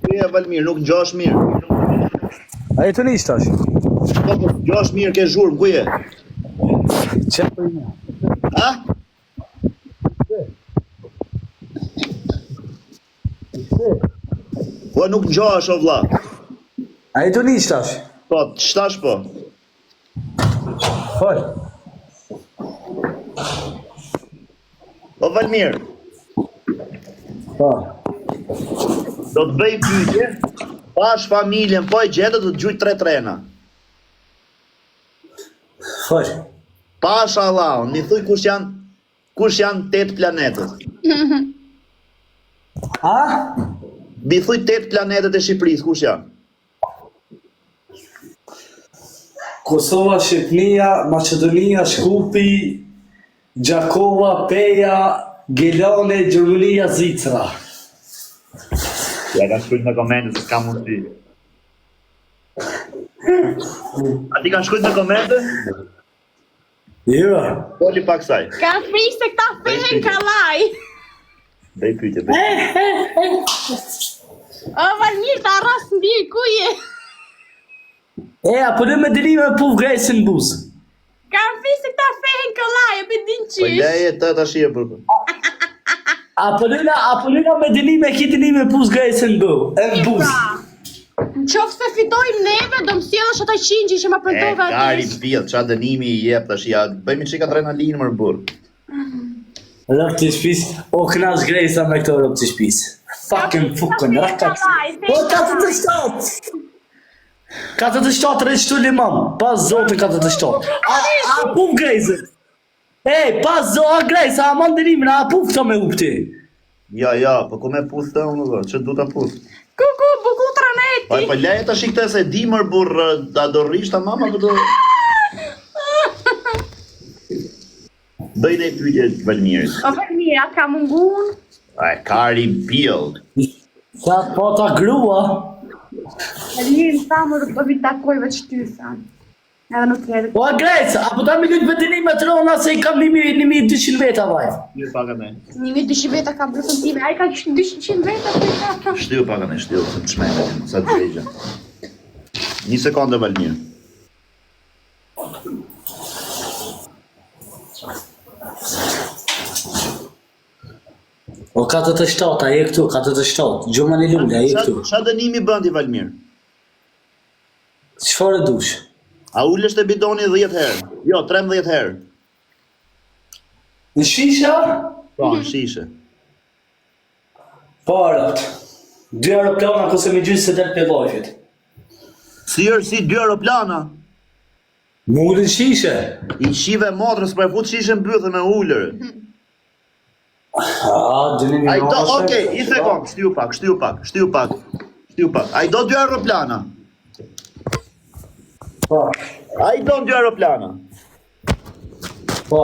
E Valmir, nuk ngjosh mirë. A e të nish tash? Po ngjosh mirë ke zhurmë, ku je? Çfarë po një? Ha? Po nuk ngjohesh o vlla. A e të nish tash? Po, ç'tash po? Fol. Po Valmir, Po. do të bëj pyetje. Pash familjen, po e gjetë do të gjuj 3 trena. Fol. Pash Allahun, mi thuj kush janë 8 planetët. A? Mi thuj 8 planetet e Shqipërisë, kush janë? Kosova, Shqipnia, Maqedonia, Shkupi, Gjakova, Peja, Gelane, Gjermania, Zvicra. Ja ka shkruajt në komente se s'ka mundësi. A ti ka shkruajt në komente? Jo. Poli pak saj. Ka frikë se këta fehen kallaj. Bëj pyetje, bëj. O Valmir, ta arras mbi ku je? E, apo në me dini me puf grejtë në buzë. Ka frikë se këta fehen kallaj, e për din Po qish. leje të tash e për. Apo në me dini me kitini me puf grejtë në buzë. Në qofë se fitojmë neve, do më sjellësh ata 100 që ma përdove atë. Kari pjell, qa dënimi i jep tash ja. Bëjmë çik adrenalinë më burr. Rëp të shpis, o knash grejsa me këto rëp të shpis. Fucking fukën, rakat. Po, 47! 47 rëqtu limam, pas zotin 47. A puf grejzë? Ej, pas zotin, a grejzë, a mandirimin, a puf të me upti. Ja, po ku me puth të unë, që du ta puth? Ku, bukutra neti. Po leje tash këtë se di më burr, da do rrish ta mama po do. Bëj një pyetje Valmirit. O Valmir, a ka mungun? Ai kari pjell. Sa po ta grua. Valmir, më tha më do vi takoj veç ty, sa. Edhe nuk edhe. O grejzë, apo ta me lujtë vetëni me trona se i kam 1200 veta vaj. Shtiu paga me. 1200 veta ka brësën time, a i ka 200 veta për i ka. Shtiu paga me, shtiu, se të shmene, sa të vejgja. Një sekondë Valmir. O 47, a je këtu, 47, Gjuma një lullë, a je këtu. Qa dënimi bëndi Valmir? Qëfar e dush? A ullësht e bidoni 10 herë? Jo, 13 herë. Në shisha? Po, në shishe. Parat. 2 aeroplana këse me gjysë se del për lojfit. Si 2 aeroplana? Më ullë në shishe? I shive motrës për e fut shishe mbythë me ullër. Ai do, okej, i sekond, shtiu pak. Ai do 2 aeroplana. Po. Ai do 2 aeroplana. Po.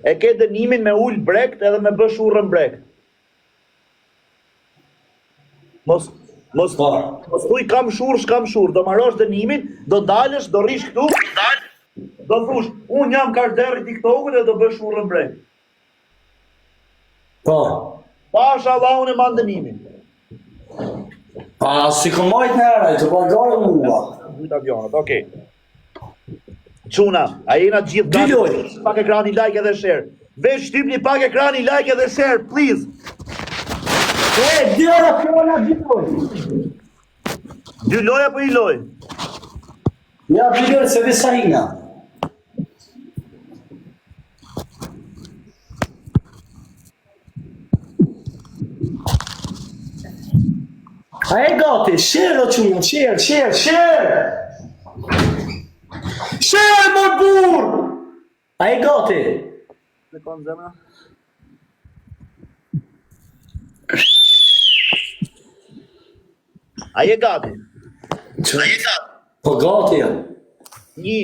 E ke dënimin me ull brekt edhe me bë shurrën brekt. Mos thuj kam shurr, do marrosh dënimin, do dalësh, do rrish këtu, do thush, unë jam karderi TikTokut dhe do bësh shurrën brekt. Po. Pash Allahun e man dënimin. A, si këmajt në eraj, të pagarë mua. Dujt avionat, okej. Çuna, a jena gjithë Diloj. Pak ekrani like edhe share. Veç shtypni pak ekrani like edhe share, please. E, 2 aeroplana, 2 loj. 2 loj apo 1 loj? Ja, 2 loj, se visa hinga. A e gati, share o qunë, share. Share, më burr! A e gati? Sekond zemra. A je gati? Po gati jam. Një.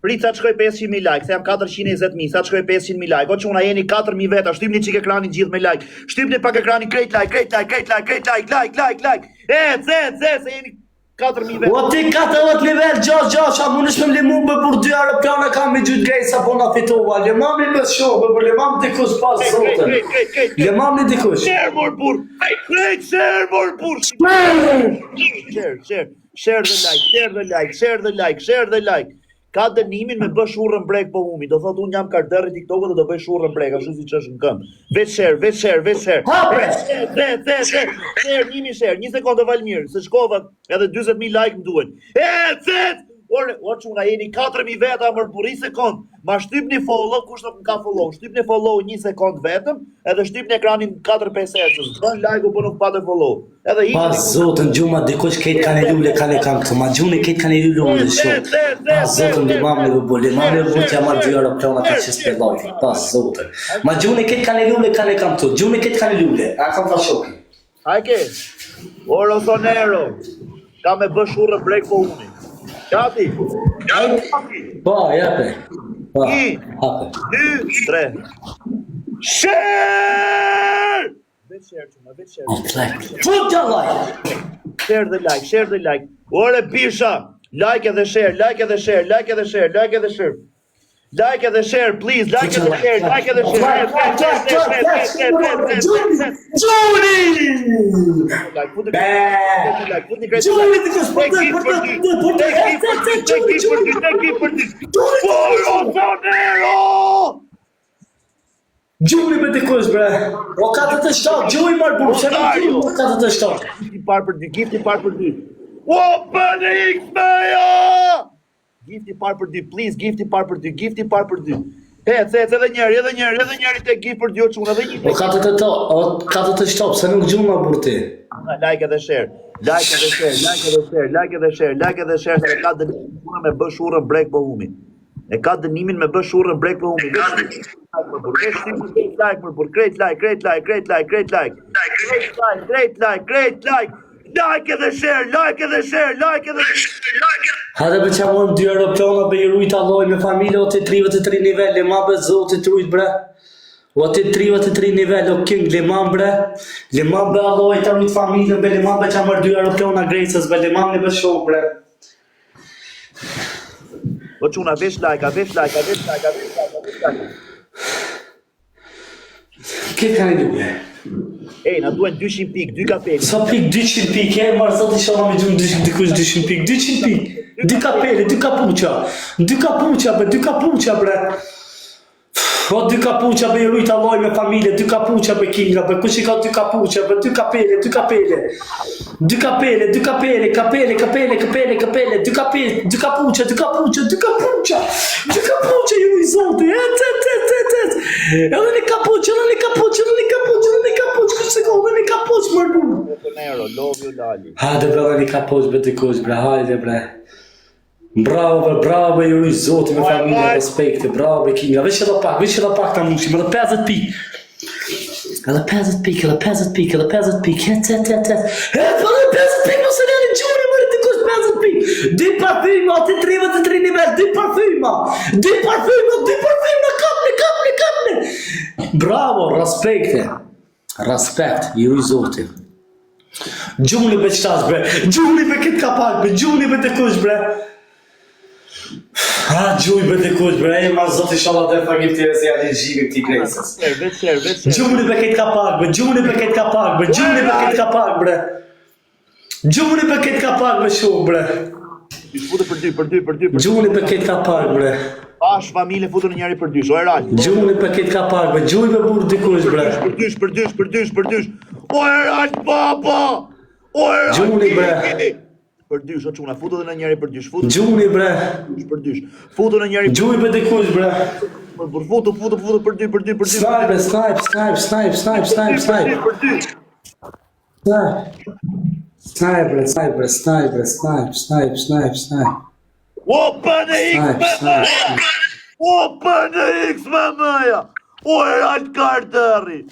Prit sa të shkoj 500.000 like, se jam 420.000, sa të shkoj 500.000 like. O që una jeni 4.000 veta, shtypni qik ekranin gjithë me like. Shtypni pak ekranin krejt like. E, se jeni 4.000 vetë. O ti 40 nivel, Gjosh, a mund është me limu për 2 aeroplane kam me gjytë grejsa po na fitova. Lemam një bës shohë, për lemam dikush pas zotën. Lemam një dikush. Share mor bur. Krejt share mor bur. Share the like. Ka dënimin me bësh urrën brek po humi. Do thot unë jam karderi TikTok-ut dhe do bëj urrën brek, ashtu siç është në këmbë. Veç share. Hape! Share, 1000 share, 1 sekondë Valmir, se shkova edhe 40.000 like më duhen. Ore, çuna jeni 4.000 veta më buri sekond. Ma shtypni follow, kush nuk më ka follow. Shtypni follow 1 sekond vetëm, edhe shtypni ekranin 4-5 herë. Bën like po nuk patë follow. Edhe i Pas zotën gjuma dikush këtë kanë lule kanë kam këtu. Ma gjuni këtë kanë lule në shoh. Pas zotën limam në bu, limam në bu që ma 2 aeroplana ka që s'pe like. Pas zotën. Ma gjuni këtë kanë lule kanë kam këtu. Gjuni këtë kanë lule. A kam ta shoki. Hajke. Oro sonero. Ka me bësh urrë brek po humi. Gati. Po, jape. Po, hape. 2, 3. Share! Veç share. Fut ja like. Share the like. Ore pisha, like edhe share, please, like edhe share. Gjuni me të kush, bre. O 47, gjuni marë burë, që në gjuni 47. Gifti par për dy. Open X meja! Gifti par për dy, please, gifti par për dy. Edhe njeri te gift për dy o quna, edhe një. O 47, se nuk gjuni marë burë ti. Like edhe share, se ka dënimin me bësh urrën brek po humi. E ka dënimin me bësh urrën brek po humi. Great like. Like edhe share. Hade për që amon 2 aeroplana për i rujt alloj me familje o të 33 nivel, le ma për zotit rujt bre. O të 33 nivel, o king, le ma bre. Le ma për alloj të rujt familje, le ma për që amër 2 aeroplana grejtës, le ma në për shok bre. O quna, vesh like. Këtë ka një duke? Ej, na duen 200 pik, 2 kapeli. Sa pik 200 pik, marë sot i shona me gjumë dikush 200 pik, 200 pik, 2 kapeli, 2 kapuqa bre. O 2 kapuqa be i rujt alloj me familje, 2 kapuqa be kinga be, kush i ka 2 kapuqa be, 2 kapele. 2 kapele, 2 kapuqa ju i zoti, edhe një kapuqa, kush se ka, edhe një kapuq mërë bu. Love you, Lali. Hajde bre, edhe një kapuq be dikush bre, hajde bre. Bravo, ju i zoti me familje, respekte, bravo kinga, veç edhe pak ta mushim, edhe 50 pik. Edhe 50 pik, het. Edhe 50 pik, mos e lani gjuri, mërë të kush 50 pik. 2 parfyma, të 33 nivel, 2 parfyma, kapne. Bravo, respekt, ju i zoti. Gjuni be qëtas bre, gjuni be këtë kapak bre, gjuni be të kush bre. Gjuj be të kush bre, e ma zoti shala dhe fagim të resi alergjime këti grejsës. Gjuni be këtë kapak bre, gjuni be këtë kapak bre shumë bre. Futë për dy. Gjuni be këtë kapak bre. Pash familje futur njëri për dysh, o e rali. Gjuni be këtë kapak bre, gjuj be burë dikush bre. Për dysh. O e rali papa! Gjuni bre. Për dysh, o quna, futu dhe në njeri për dysh. Gjuni bre. Për dysh. Futu në njeri për dysh. Gjuj be dikush bre. Futu për dy. Snipe. Snipe. Open X mamaja! O e ralt karderi!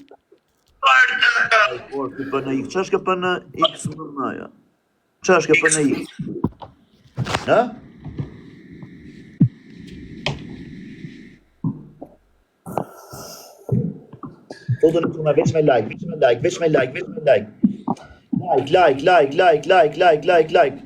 Por, të për në X, që është ka për në X mamaja? Që është ka për në X? Ha? Foto në tuna, veç me like. Like.